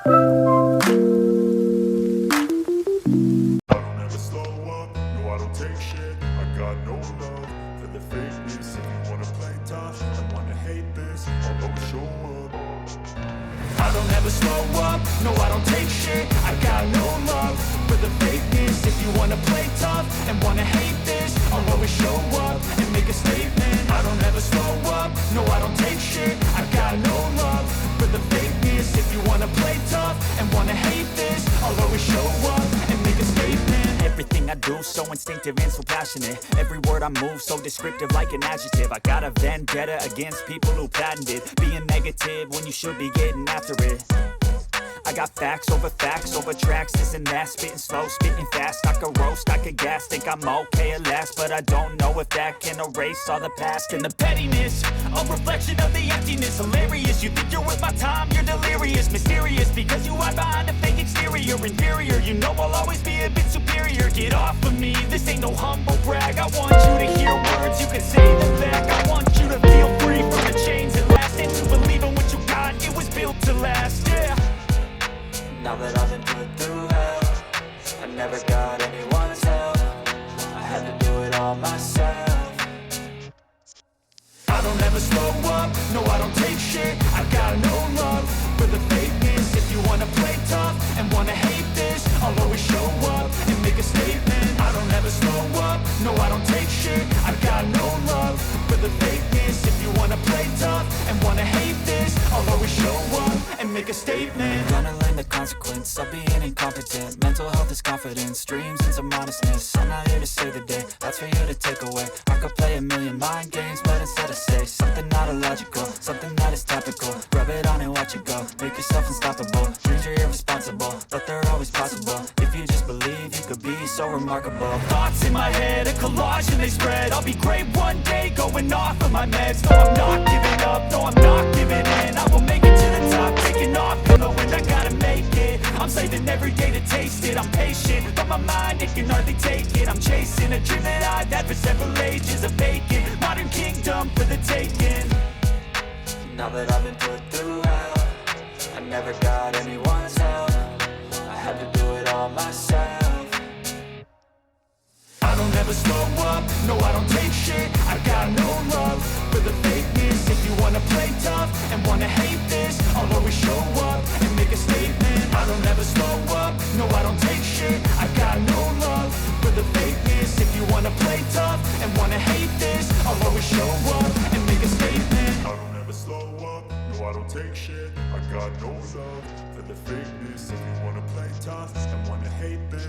don't ever slow up, no I don't take shit. I got no love for the fakeness. If you wanna play tough and wanna hate this, I'll always show up. I don't ever slow up, no I don't take shit. I got no love for the fakeness. If you wanna play tough and wanna hate this, I'll always show up and make a statement. I don't ever slow up, no I don't take shit. I got no love for the fakeness. If you wanna play tough and wanna hate this, I'll always show up and make a statement. Everything I do so instinctive and so passionate. Every word I move so descriptive like an adjective. I got a vendetta against people who patented being negative when you should be getting after it. I got facts over tracks, this and that. Spitting slow, spitting fast. I could roast, I could gas. Think I'm okay at last, but I don't know if that can erase all the past. And the pettiness, a reflection of the emptiness. Hilarious, you think you're worth my time, you're delirious. Mysterious, because you hide behind a fake exterior. Inferior, you know I'll always be a bit superior. Get off of me, this ain't no humble brag. I want you to hear words, you can say them back. I want you to feel free from the chains that last, and to believe in what you got, it was built to last, yeah. Now that I've been put through hell, I never got anyone's help. I had to do it all myself. I don't ever slow up, no I don't take shit. I got no love for the fakeness. If you wanna play tough and wanna hate this, I'll always show up and make a statement. I don't ever slow up, no I don't take shit. I got no love for the fakeness. If you wanna play tough and wanna hate this, I'll always show up and make a statement. Gonna learn the consequence of being incompetent. Mental health is confidence, dreams and some modestness. I'm not here to save the day, that's for you to take away. I could play a million mind games, but instead I say something not illogical, something that is topical. Rub it on and watch it go, make yourself unstoppable. Dreams are irresponsible, but they're always possible. If you just believe, you could be so remarkable. Thoughts in my head, a collage and they spread. I'll be great one day, going off of my meds. No, I'm not giving up, no, I'm not giving in. I will make it to the top, taking off, knowing I gotta make it. I'm saving every day to taste it. I'm patient, but my mind, it can hardly take it. I'm chasing a dream that I've had for several ages. A vacant, modern kingdom for the taking. Now that I've been put through hell, I never got anyone's help. I had to do it all myself. I don't ever slow up, no I don't take shit. I got no love for the fakeness. If you wanna play tough and wanna hate this, I'll always show up and make a statement. I don't ever slow up, no I don't take shit. I got no love for the fakeness. If you wanna play tough and wanna hate this, I'll always show up and make a statement. I don't ever slow up, no I don't take shit. I got no love for the fakeness. If you wanna play tough and wanna hate this,